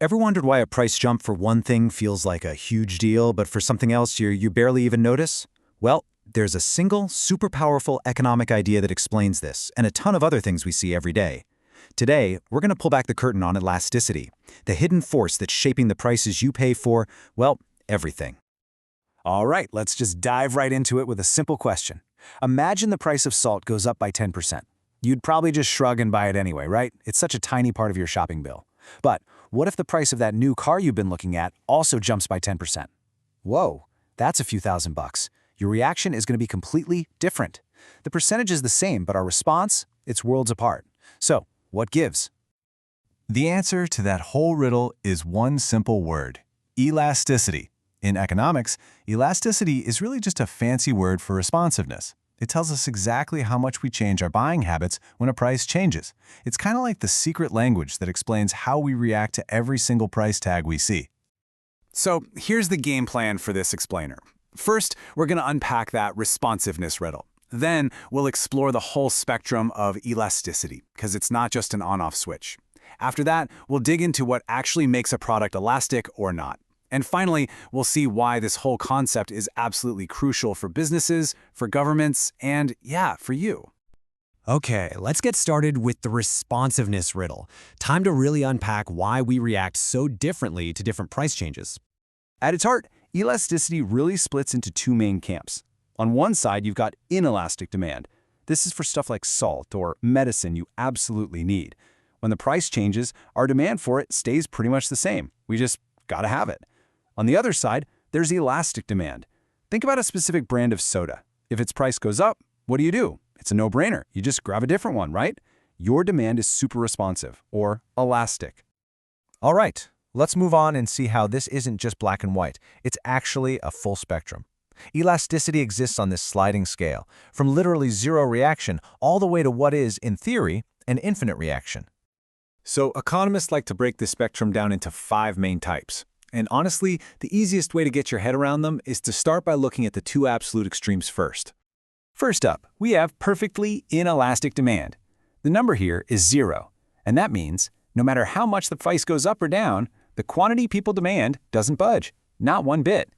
Ever wondered why a price jump for one thing feels like a huge deal, but for something else you barely even notice? Well, there's a single, super powerful economic idea that explains this, and a ton of other things we see every day. Today, we're going to pull back the curtain on elasticity, the hidden force that's shaping the prices you pay for, well, everything. All right, let's just dive right into it with a simple question. Imagine the price of salt goes up by 10%. You'd probably just shrug and buy it anyway, right? It's such a tiny part of your shopping bill. But what if the price of that new car you've been looking at also jumps by 10%? Whoa, that's a few $1,000s. Your reaction is going to be completely different. The percentage is the same, but our response, it's worlds apart. So, what gives? The answer to that whole riddle is one simple word: elasticity. In economics, elasticity is really just a fancy word for responsiveness. It tells us exactly how much we change our buying habits when a price changes. It's kind of like the secret language that explains how we react to every single price tag we see. So, here's the game plan for this explainer. First, we're going to unpack that responsiveness riddle. Then, we'll explore the whole spectrum of elasticity, because it's not just an on-off switch. After that, we'll dig into what actually makes a product elastic or not. And finally, we'll see why this whole concept is absolutely crucial for businesses, for governments, and yeah, for you. Okay, let's get started with the responsiveness riddle. Time to really unpack why we react so differently to different price changes. At its heart, elasticity really splits into two main camps. On one side, you've got inelastic demand. This is for stuff like salt or medicine you absolutely need. When the price changes, our demand for it stays pretty much the same. We just gotta have it. On the other side, there's elastic demand. Think about a specific brand of soda. If its price goes up, what do? It's a no-brainer. You just grab a different one, right? Your demand is super responsive, or elastic. All right, let's move on and see how this isn't just black and white. It's actually a full spectrum. Elasticity exists on this sliding scale, from literally zero reaction all the way to what is, in theory, an infinite reaction. So economists like to break this spectrum down into 5 main types. And honestly, the easiest way to get your head around them is to start by looking at the 2 absolute extremes first. First up, we have perfectly inelastic demand. The number here is 0, and that means no matter how much the price goes up or down, the quantity people demand doesn't budge, not one bit.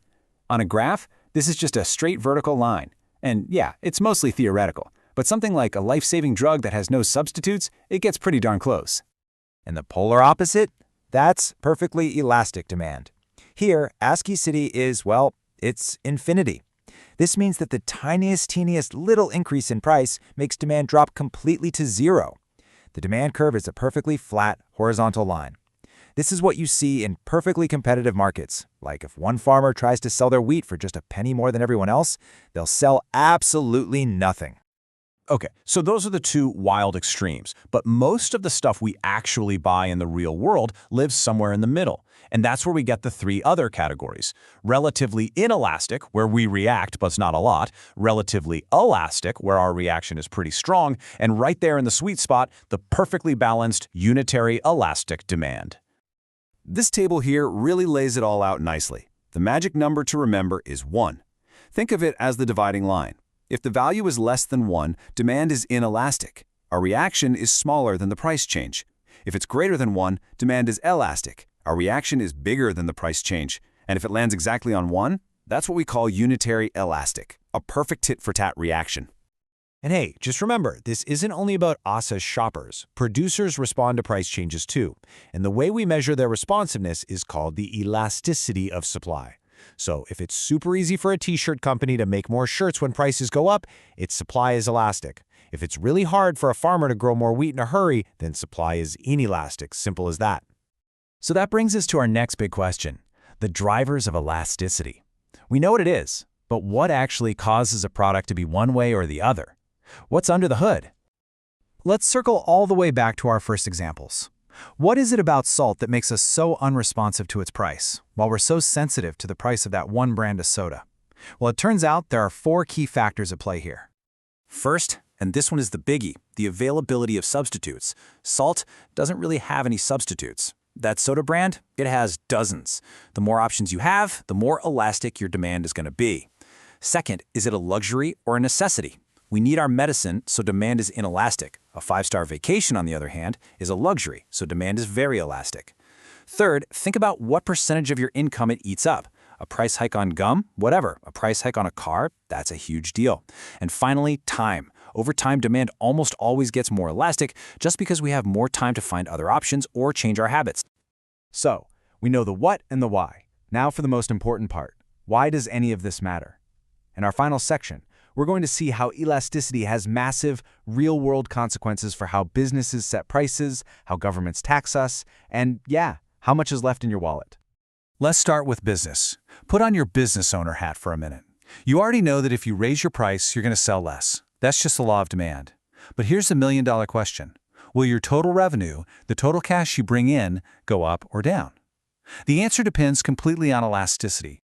On a graph, this is just a straight vertical line. And yeah, it's mostly theoretical, but something like a life-saving drug that has no substitutes, it gets pretty darn close. And the polar opposite? That's perfectly elastic demand. Here, Elasticity is, well, it's infinity. This means that the teeniest little increase in price makes demand drop completely to 0. The demand curve is a perfectly flat, horizontal line. This is what you see in perfectly competitive markets. Like if one farmer tries to sell their wheat for just a penny more than everyone else, they'll sell absolutely nothing. Okay, so those are the 2 wild extremes, but most of the stuff we actually buy in the real world lives somewhere in the middle. And that's where we get the 3 other categories: relatively inelastic, where we react but not a lot; relatively elastic, where our reaction is pretty strong; and right there in the sweet spot, the perfectly balanced unitary elastic demand. This table here really lays it all out nicely. The magic number to remember is 1. Think of it as the dividing line. If the value is less than 1, demand is inelastic. Our reaction is smaller than the price change. If it's greater than 1, demand is elastic. Our reaction is bigger than the price change. And if it lands exactly on 1, that's what we call unitary elastic, a perfect tit-for-tat reaction. And hey, just remember, this isn't only about us as shoppers. Producers respond to price changes too. And the way we measure their responsiveness is called the elasticity of supply. So if it's super easy for a t-shirt company to make more shirts when prices go up, its supply is elastic. If it's really hard for a farmer to grow more wheat in a hurry, then supply is inelastic, simple as that. So that brings us to our next big question: the drivers of elasticity. We know what it is, but what actually causes a product to be one way or the other? What's under the hood? Let's circle all the way back to our first examples. What is it about salt that makes us so unresponsive to its price, while we're so sensitive to the price of that one brand of soda? Well, it turns out there are 4 key factors at play here. First, and this one is the biggie, the availability of substitutes. Salt doesn't really have any substitutes. That soda brand, it has dozens. The more options you have, the more elastic your demand is going to be. Second, is it a luxury or a necessity? We need our medicine, so demand is inelastic. A 5-star vacation, on the other hand, is a luxury, so demand is very elastic. Third, think about what percentage of your income it eats up. A price hike on gum? Whatever. A price hike on a car? That's a huge deal. And finally, time. Over time, demand almost always gets more elastic just because we have more time to find other options or change our habits. So, we know the what and the why. Now for the most important part. Why does any of this matter? In our final section, we're going to see how elasticity has massive, real-world consequences for how businesses set prices, how governments tax us, and yeah, how much is left in your wallet. Let's start with business. Put on your business owner hat for a minute. You already know that if you raise your price, you're going to sell less. That's just the law of demand. But here's the million-dollar question. Will your total revenue, the total cash you bring in, go up or down? The answer depends completely on elasticity.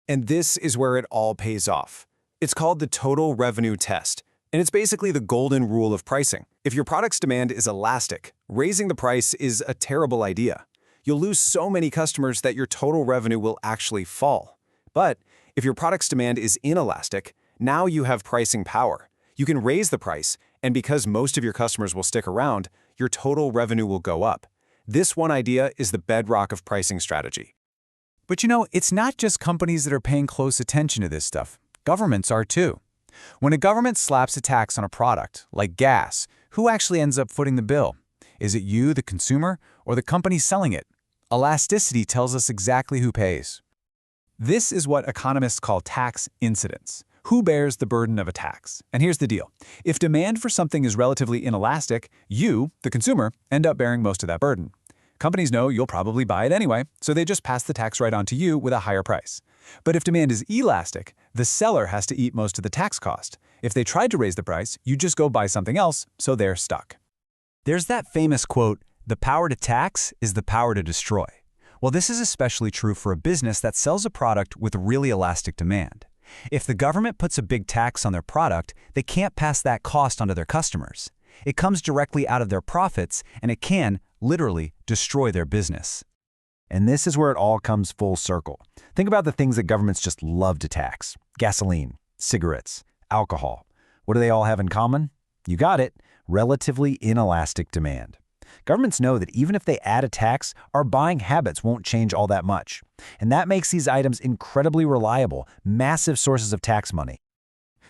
And this is where it all pays off. It's called the total revenue test, and it's basically the golden rule of pricing. If your product's demand is elastic, raising the price is a terrible idea. You'll lose so many customers that your total revenue will actually fall. But if your product's demand is inelastic, now you have pricing power. You can raise the price, and because most of your customers will stick around, your total revenue will go up. This one idea is the bedrock of pricing strategy. But it's not just companies that are paying close attention to this stuff. Governments are too. When a government slaps a tax on a product, like gas, who actually ends up footing the bill? Is it you, the consumer, or the company selling it? Elasticity tells us exactly who pays. This is what economists call tax incidence. Who bears the burden of a tax? And here's the deal. If demand for something is relatively inelastic, you, the consumer, end up bearing most of that burden. Companies know you'll probably buy it anyway, so they just pass the tax right on to you with a higher price. But if demand is elastic, the seller has to eat most of the tax cost. If they tried to raise the price, you just go buy something else, so they're stuck. There's that famous quote, "The power to tax is the power to destroy." Well, this is especially true for a business that sells a product with really elastic demand. If the government puts a big tax on their product, they can't pass that cost onto their customers. It comes directly out of their profits, and it can, literally, destroy their business. And this is where it all comes full circle. Think about the things that governments just love to tax. Gasoline, cigarettes, alcohol. What do they all have in common? You got it, relatively inelastic demand. Governments know that even if they add a tax, our buying habits won't change all that much. And that makes these items incredibly reliable, massive sources of tax money.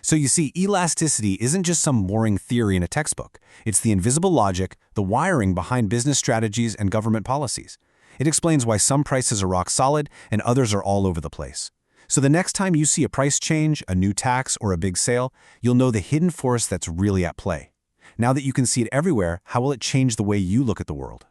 So you see, elasticity isn't just some boring theory in a textbook. It's the invisible logic, the wiring behind business strategies and government policies. It explains why some prices are rock solid and others are all over the place. So the next time you see a price change, a new tax, or a big sale, you'll know the hidden force that's really at play. Now that you can see it everywhere, how will it change the way you look at the world?